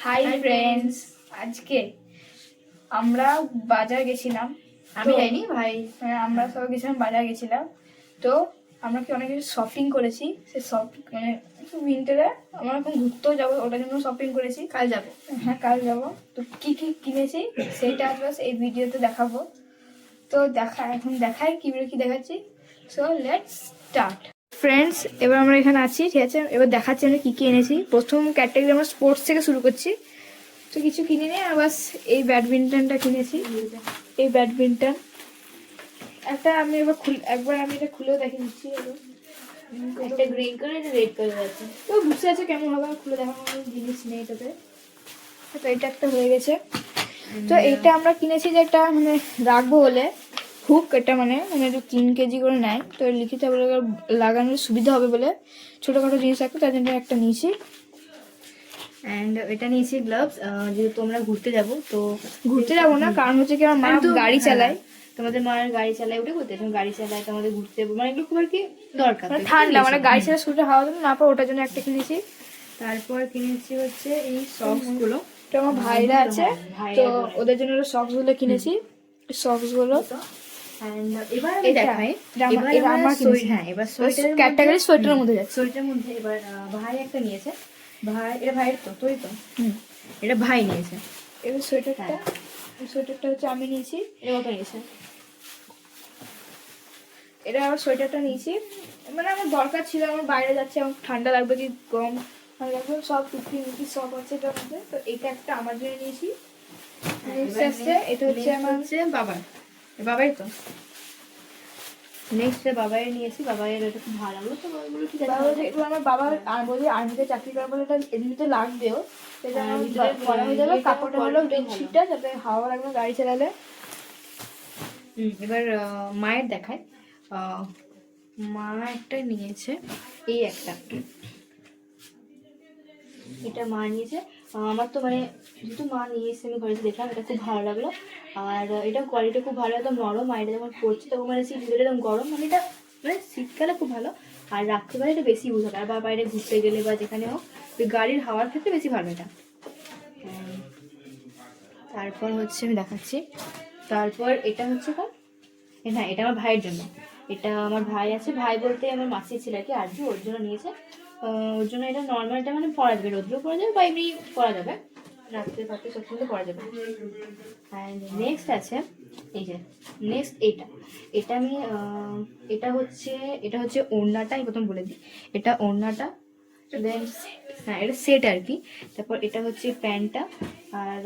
Hi friends, আজকে আমরা বাজার গেছিলাম। আমি যাইনি ভাই। হ্যাঁ, আমরা সবাই গেছিলাম, বাজার গেছিলাম। তো আমরা কি অনেক কিছু শপিং করেছি। সে শপিং মানে উইন্টারে আমরা এখন ঘুরতেও যাবো, ওটার জন্য শপিং করেছি। কাল যাবো। হ্যাঁ, কাল যাবো। তো কি কি কিনেছি সেইটা বাস এই ভিডিওতে দেখাবো। তো এখন দেখাই কি দেখাচ্ছি। So let's start. ফ্রেন্ডস, এবার আমরা এখানে আছি, ঠিক আছে? এবার দেখাচ্ছি আমি কি কি এনেছি। প্রথম ক্যাটাগরি আমরা স্পোর্টস থেকে শুরু করছি। তো কিছু কিনে নিয়ে বাস এই ব্যাডমিন্টনটা কিনেছি। এই ব্যাডমিন্টন একটা আমি একবার আমি এটা খুলেও দেখে দিচ্ছি। একটা গ্রিন কালার, একটা রেড কালার আছে। তো বুঝতে আছে কেমন হবে, খুলে দেখার কোনো জিনিস নেই এটাতে। তো এটা একটা হয়ে গেছে। তো এইটা আমরা কিনেছি যে একটা মানে রাখবো বলে হুক, এটা মানে একটু 3 কেজি করে নেয়, তো লিখিত বলে লাগানোর সুবিধা হবে বলে ছোটোখাটো জিনিস রাখবো, তার জন্য একটা নিয়েছি। অ্যান্ড এটা নিয়েছি গ্লাভস, যেহেতু আমরা ঘুরতে যাবো। তো ঘুরতে যাবো না, কারণ হচ্ছে কি আমার মা গাড়ি চালায়। তোমাদের মার গাড়ি চালায়, ওটা করতে গাড়ি চালায়, তোমাদের ঘুরতে যাবো, মানে এগুলো খুব আর কি দরকার। মানে ঠান্ডা, মানে গাড়ি চালা শুরুটা হাওয়া দেবে না, ওটার জন্য একটা কিনেছি। তারপর কিনেছি হচ্ছে এই সক্স গুলো। তো আমার ভাইরা আছে, তো ওদের জন্য সক্স গুলো কিনেছি। সক্স গুলো এবার আমি দেখাই। এবার সোয়েটারের মধ্যে যাচ্ছে। সোয়েটারের মধ্যে এবার ভাই একটা নিয়েছে। এটা ভাইয়ের তো, তুই তো এটা ভাই নিয়েছে। এবার সোয়েটারটা হচ্ছে আমি নিয়েছি। এটা কত নিয়েছে? এটা আমার সোয়েটারটা নিয়েছি, মানে আমার দরকার ছিল, আমার বাইরে যাচ্ছে, আমার ঠান্ডা লাগবে কি গরম লাগবে, সব টুকি সব আছে এটার মধ্যে। তো এটা একটা আমার জন্য নিয়েছি। এটা হচ্ছে আমার বাবাই তো নেক্সট বাবাই নিয়েছি। বাবাইয়ের এটা খুব ভালো লাগলো, তো ওগুলো ঠিক আছে। আমার বাবা আর বলি আর্মিতে চাকরি করার বলে এটা এমনিতে লাগবেও, সেটা আমার পরা হয়ে যাবে। কাপড়টা হলো বেডশিটটা, যাতে হাওয়া লাগবে গাড়ি চালালে। এবার মায়ের দেখায়। মা একটা নিয়েছে, এই একটা, এটা মা নিয়েছে। আমার তো মানে যেহেতু মা নিয়েছে, আমি ঘরে দেখলাম, এটা খুব ভালো লাগলো। আর এটা কোয়ালিটি খুব ভালো, একদম নরম। আর এটা যখন পড়ছি তখন মানে সিট ভিতরে একদম গরম, মানে এটা মানে শীতকালে খুব ভালো। আর রাত্রিবেলা এটা বেশি ইউজ হবে, আর বা বাইরে ঘুরতে গেলে বা যেখানে হোক, ওই গাড়ির হাওয়ার ক্ষেত্রে বেশি ভালো এটা। তারপর হচ্ছে আমি দেখাচ্ছি। তারপর এটা হচ্ছে হ্যাঁ, এটা আমার ভাইয়ের জন্য। এটা আমার ভাই আছে, ভাই বলতে আমার মাসির ছেলে আর কি, আরজু, ওর জন্য নিয়েছে। ওর জন্য এটা নর্মাল, এটা মানে পরা যাবে, রোদ্রেও পরা যাবে বা এমনি পরা যাবে, রাত্রে সব সময় পরা যাবে। অ্যান্ড নেক্সট আছে এই যে, নেক্সট এটা আমি এটা হচ্ছে ওড়নাটা। আমি প্রথম বলে দিই, এটা ওড়নাটা, দেন হ্যাঁ এটা সেট আর কি। তারপর এটা হচ্ছে প্যান্টটা, আর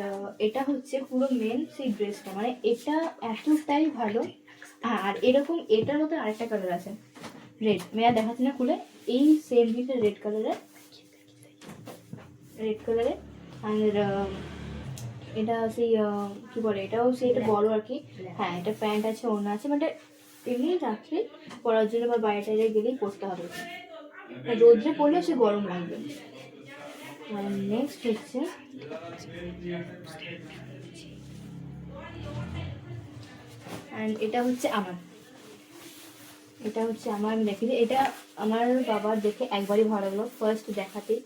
এটা হচ্ছে পুরো মেন সেই ড্রেসটা, মানে এটা এতটাই ভালো। হ্যাঁ, আর এরকম এটার মধ্যে আরেকটা কালার আছে, রেড। মেয়া দেখাচ্ছি না খুলে, এই সেম পিসে রেড কালারে। আর এটা সেই কি বলে, এটাও সেই এটা বড় আর কি। হ্যাঁ, এটা প্যান্ট আছে, ওড়না আছে, মানে এমনি রাত্রে পরার জন্য বা বাইরে টাইরে গেলেই পরতে হবে, রোদ্রে পড়লে সে গরম লাগবে। নেক্সট হচ্ছে এটা হচ্ছে আমার আমি দেখি, এটা আমার বাবার দেখে একবারই ভালো লাগলো ফার্স্ট দেখাতেই।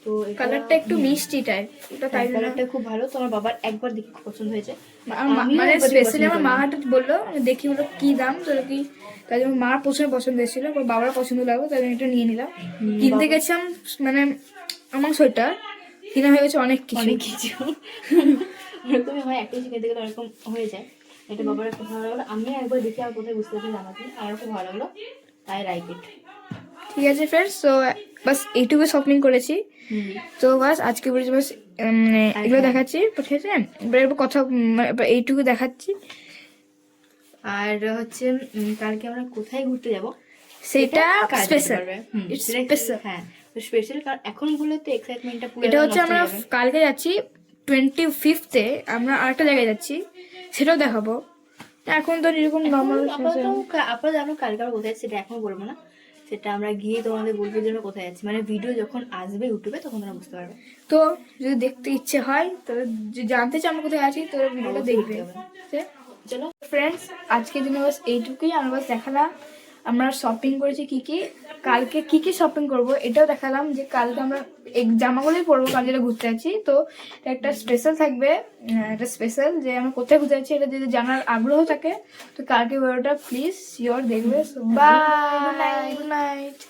তো কালারটা একটু মিষ্টি টাইপ, এটা তাই কালারটা খুব ভালো, তো আমার বাবার একবার দেখে খুব পছন্দ হয়েছে। মানে স্পেশালি আমার মা হাতে বললো, দেখি বলো কি দাম, তো কি তাই জন্য মার পছন্দ এসেছিল, বাবার পছন্দ লাগলো, তাই জন্য এটা নিয়ে নিলাম। কিনতে গেছিলাম, মানে আমার সোয়েটার কিনা হয়ে গেছে অনেক কিছু। ওরকমই হয়, একটা কিছু কিনতে গেলে ওরকম হয়ে যায়। এটা বাবার খুব ভালো লাগলো, আমি একবার দেখে আর কোথায় বুঝতে পারছি জানাতে, আমার খুব ভালো লাগলো, তাই লাইক ইট। ঠিক আছে ফ্রেন্ডস, তো বাস এইটুকু শপিং করেছি। তো বাস আজকে বলেছি, বাস এগুলো দেখাচ্ছি, ঠিক আছে? এবার কথা এইটুকু দেখাচ্ছি। আর হচ্ছে কালকে আমরা কোথায় ঘুরতে যাব সেটা স্পেশাল। হ্যাঁ, স্পেশাল, কারণ এখন বলে তো এক্সাইটমেন্টটা পুরো। এটা হচ্ছে আমরা কালকে যাচ্ছি 25 আমরা আরেকটা জায়গায় যাচ্ছি, সেটাও দেখাবো। এখন তো এরকম নর্মাল আপাতত আমরা কালকে আমরা কোথায়, সেটা এখন বলবো না, সেটা আমরা গিয়ে তোমাদের বলবো যে আমরা কোথায় যাচ্ছি, মানে ভিডিও যখন আসবে ইউটিউবে তখন তোমরা বুঝতে পারবে। তো যদি দেখতে ইচ্ছে হয়, তো জানতে চাও আমরা কোথায় আছি, তো ভিডিওটা দেখবে। চলো ফ্রেন্ডস, আজকের জন্য বাস এইটুকুই, আমরা বাস দেখালাম আমরা শপিং করেছি কি কি, কালকে কি কি শপিং করব এটাও দেখালাম, যে কালকে আমরা এই জামাগুলোই পরবো কাল যেটা ঘুরতে যাচ্ছি। তো একটা স্পেশাল থাকবে, একটা স্পেশাল যে আমরা কোথায় ঘুরতে যাচ্ছি এটা যদি জানার আগ্রহ থাকে তো কালকে ভিডিওটা প্লিজ শিওর দেখবে। Bye, good night.